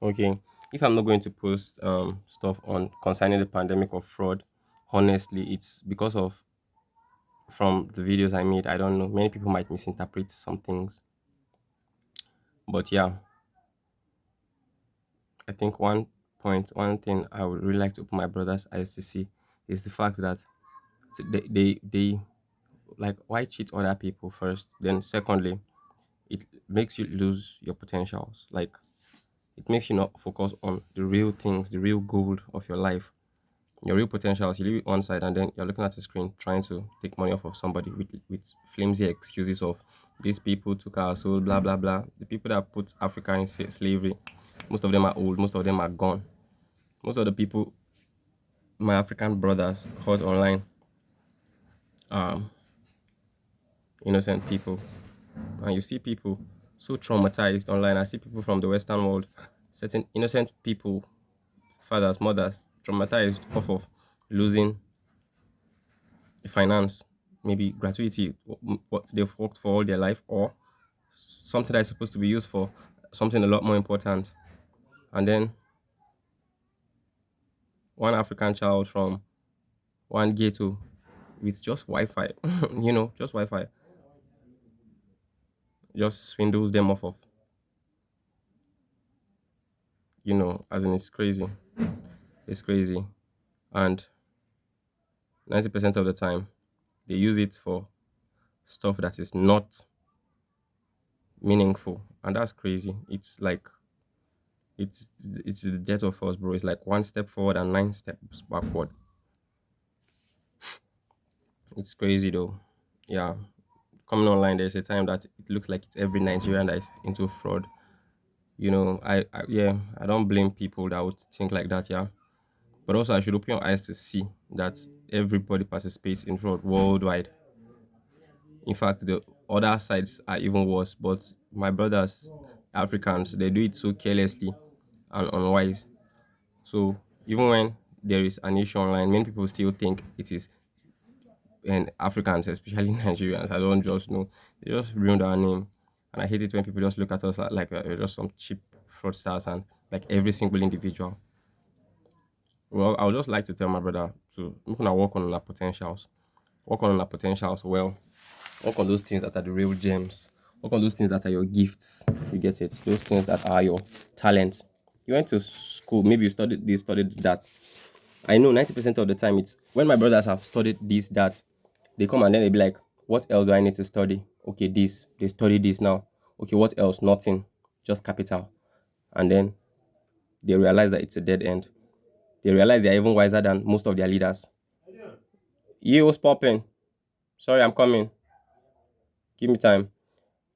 Okay. If I'm not going to post stuff on concerning the pandemic or fraud, honestly, it's because of from the videos I made. I don't know. Many people might misinterpret some things, but yeah, I think one thing I would really like to open my brother's eyes to see is the fact that they like why cheat other people first. Then secondly, it makes you lose your potentials. Like it makes you not focus on the real things, the real gold of your life. Your real potentials, you leave it one side and then you're looking at the screen trying to take money off of somebody with flimsy excuses of these people took our soul, blah blah blah. The people that put Africa in slavery, most of them are old, most of them are gone. Most of the people my African brothers hurt online, um, innocent people. And you see people so traumatized online. I see people from the Western world, certain innocent people, fathers, mothers, traumatized off of losing the finance, maybe gratuity, what they've worked for all their life, or something that is supposed to be used for something a lot more important. And then one African child from one ghetto with just Wi-Fi, just Wi-Fi, just swindles them off of, as in it's crazy. It's crazy. And 90% of the time, they use it for stuff that is not meaningful. And that's crazy. It's like it's the death of us, bro. It's like one step forward and nine steps backward. It's crazy though. Yeah. Coming online, there's a time that it looks like it's every Nigerian that is into fraud. Yeah, I don't blame people that would think like that, yeah. But also I should open your eyes to see that everybody participates in fraud worldwide. In fact, the other sides are even worse. But my brothers, Africans, they do it so carelessly and unwise. So even when there is an issue online, many people still think it is and Africans, especially Nigerians. I don't just know. They just ruined our name. And I hate it when people just look at us like we're just some cheap fraudsters and like every single individual. Well, I would just like to tell my brother to look and work on our potentials. Work on our potentials well. Work on those things that are the real gems. Work on those things that are your gifts. You get it? Those things that are your talents. You went to school, maybe you studied this, studied that. I know 90% of the time it's when my brothers have studied this, that, they come and then they be like, what else do I need to study? Okay, this. They study this now. Okay, what else? Nothing. Just capital. And then they realize that it's a dead end. They realize they're even wiser than most of their leaders. You was popping. Sorry, I'm coming. Give me time.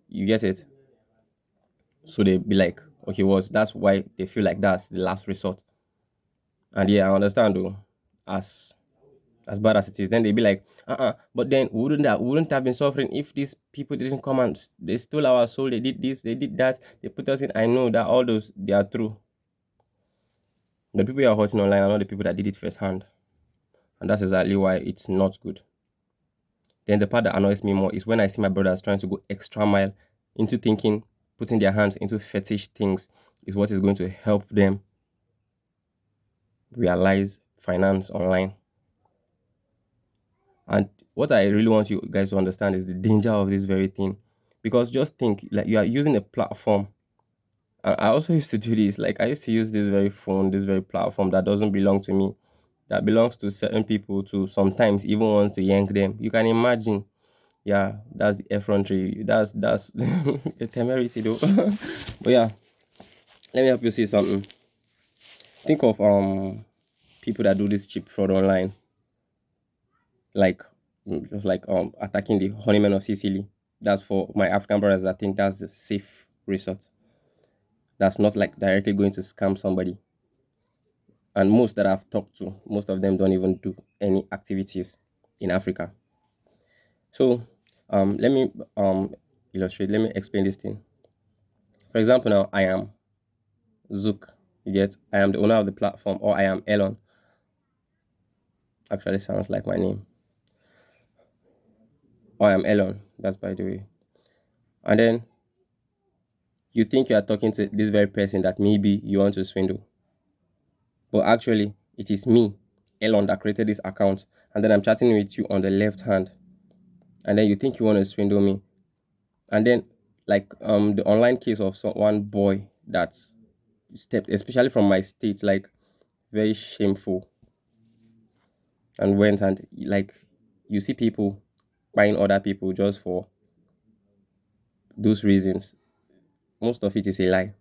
You get it? So they be like, okay, what? That's why they feel like that's the last resort. And yeah, I understand though. As as bad as it is. Then they be like, but then wouldn't have been suffering if these people didn't come and they stole our soul, they did this, they did that, they put us in. I know that all those they are true. The people you are hurting online are not the people that did it firsthand. And that's exactly why it's not good. Then the part that annoys me more is when I see my brothers trying to go extra mile into thinking putting their hands into fetish things is what is going to help them realize finance online. And what I really want you guys to understand is the danger of this very thing. Because just think, like you are using a platform. I also used to do this. Like I used to use this very phone, this very platform that doesn't belong to me, that belongs to certain people to sometimes even want to yank them. You can imagine. Yeah, that's the effrontery. That's the temerity though. But yeah, let me help you see something. Think of people that do this cheap fraud online, like just like attacking the honeyman of Sicily. That's for my African brothers. I think that's the safe resort. That's not like directly going to scam somebody. And most that I've talked to, most of them don't even do any activities in Africa. So let me illustrate. Let me explain this thing. For example, now I am Zook. You get? I am the owner of the platform, or I am Elon. Actually, sounds like my name. Or I am Elon. That's by the way. And then You think you are talking to this very person that maybe you want to swindle, but actually it is me, Elon, that created this account, and then I'm chatting with you on the left hand, and then you think you want to swindle me, and then like the online case of one boy that stepped, especially from my state, like very shameful, and went and like you see people buying other people just for those reasons. Most of it is a lie.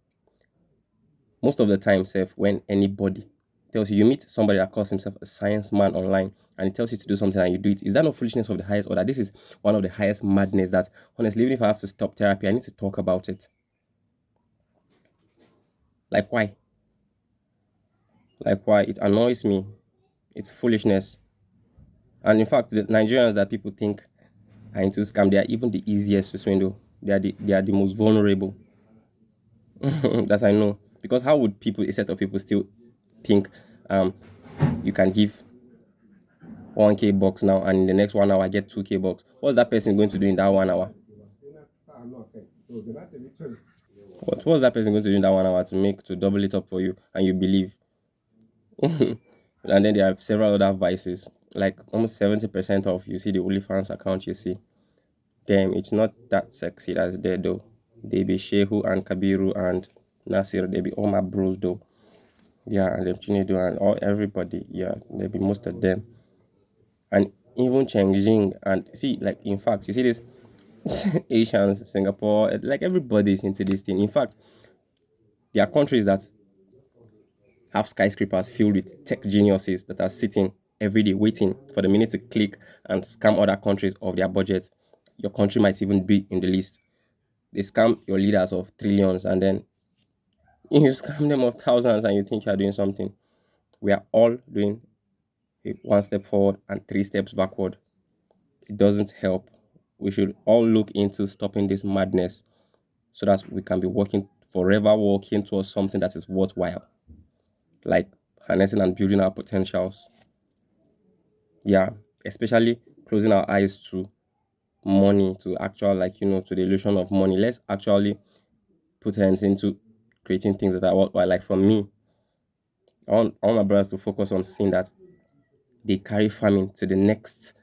Most of the time, Seth, when anybody tells you, you meet somebody that calls himself a science man online and he tells you to do something and you do it, is that not foolishness of the highest order? This is one of the highest madness that, honestly, even if I have to stop therapy, I need to talk about it. Like, why? Like, why? It annoys me. It's foolishness. And in fact, the Nigerians that people think are into scam, they are even the easiest to swindle. They are the most vulnerable. That I know. Because how would people, a set of people, still think you can give 1k bucks now and in the next 1 hour get 2k bucks? What's that person going to do in that 1 hour? What was that person going to do in that 1 hour to double it up for you and you believe? And then there are several other vices. Like almost 70% of you see the OnlyFans account you see. Damn, it's not that sexy that's there though. They be Shehu and Kabiru and Nasir, they be all my bros though. Yeah, and them Chinedu and all everybody. Yeah, they be most of them. And even Chengxing and see, like in fact, you see this Asians, Singapore, like everybody is into this thing. In fact, there are countries that have skyscrapers filled with tech geniuses that are sitting every day waiting for the minute to click and scam other countries of their budget. Your country might even be in the list. They scam your leaders of trillions and then you scam them of thousands and you think you're doing something. We are all doing one step forward and three steps backward. It doesn't help. We should all look into stopping this madness so that we can be working forever, working towards something that is worthwhile, like harnessing and building our potentials. Yeah, especially closing our eyes to money, to actual, like, to the illusion of money. Let's actually put hands into creating things that are worthwhile. Like for me, I want my brothers to focus on seeing that they carry farming to the next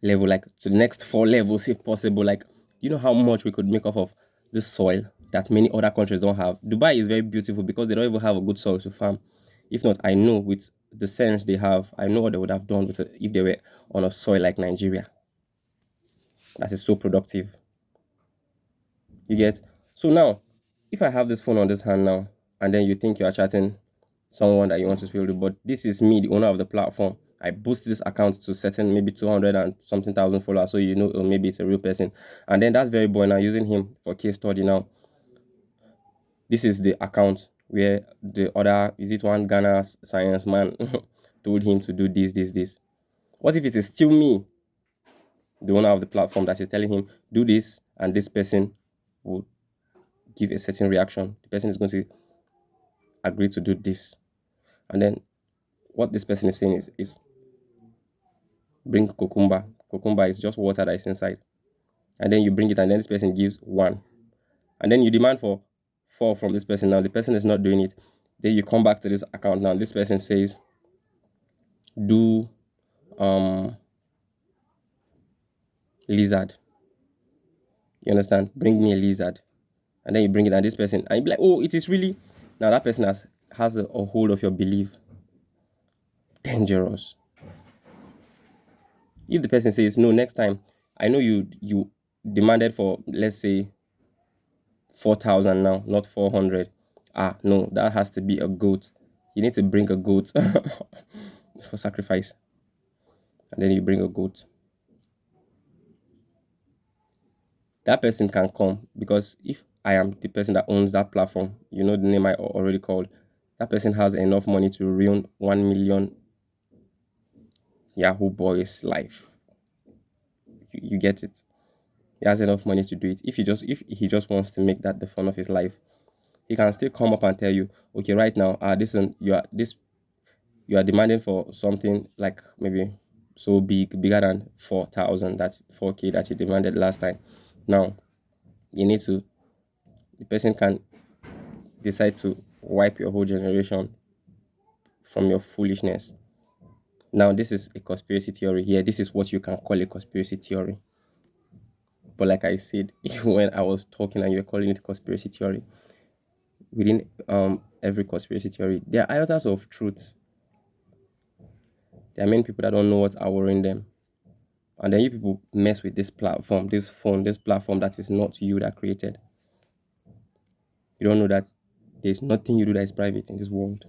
level, like to the next four levels if possible. Like, you know how much we could make off of this soil that many other countries don't have. Dubai is very beautiful because they don't even have a good soil to farm. If not, I know with the sense they have, I know what they would have done with it if they were on a soil like Nigeria that is so productive. You get? So now, if I have this phone on this hand now, and then you think you are chatting someone that you want to speak to, but this is me, the owner of the platform. I boost this account to certain maybe 200 and something thousand followers, so you know, or maybe it's a real person. And then that very boy now using him for case study now. This is the account where the other, is it one Ghana science man told him to do this. What if it is still me, the owner of the platform, that is telling him do this, and this person will give a certain reaction. The person is going to agree to do this. And then what this person is saying is bring cucumber. Cucumber is just water that is inside. And then you bring it, and then this person gives one. And then you demand for four from this person. Now the person is not doing it. Then you come back to this account. Now this person says, do lizard. You understand? Bring me a lizard. And then you bring it, and this person, and you be like, oh, it is really. Now that person has a hold of your belief. Dangerous. If the person says no, next time, I know you demanded for, let's say, 4,000 now, not 400. Ah, no, that has to be a goat. You need to bring a goat for sacrifice. And then you bring a goat. That person can come because if I am the person that owns that platform, you know the name I already called, that person has enough money to ruin 1 million Yahoo boys' life. You get it? He has enough money to do it. If he just wants to make that the fun of his life, he can still come up and tell you, okay, right now, this one, you are demanding for something like maybe so bigger than 4,000, that's 4k that you demanded last time. Now you need to The person can decide to wipe your whole generation from your foolishness. Now, this is a conspiracy theory here. This is what you can call a conspiracy theory. But like I said, when I was talking and you were calling it conspiracy theory, within every conspiracy theory, there are iota of truths. There are many people that don't know what are worrying them. And then you people mess with this platform, this phone, this platform that is not you that created. You don't know that there's nothing you do that is private in this world.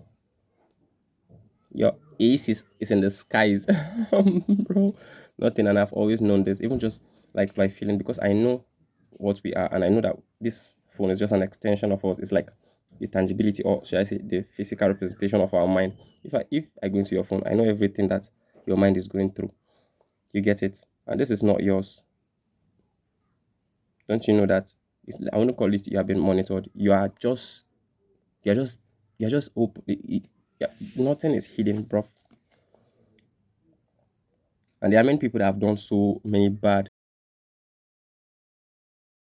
Your ace is in the skies, bro. Nothing, and I've always known this, even just like by feeling, because I know what we are, and I know that this phone is just an extension of us. It's like the tangibility, or should I say, the physical representation of our mind. If I go into your phone, I know everything that your mind is going through. You get it, and this is not yours. Don't you know that? I want to call it you have been monitored. You're just, you're just open. Yeah, nothing is hidden, bro. And there are many people that have done so many bad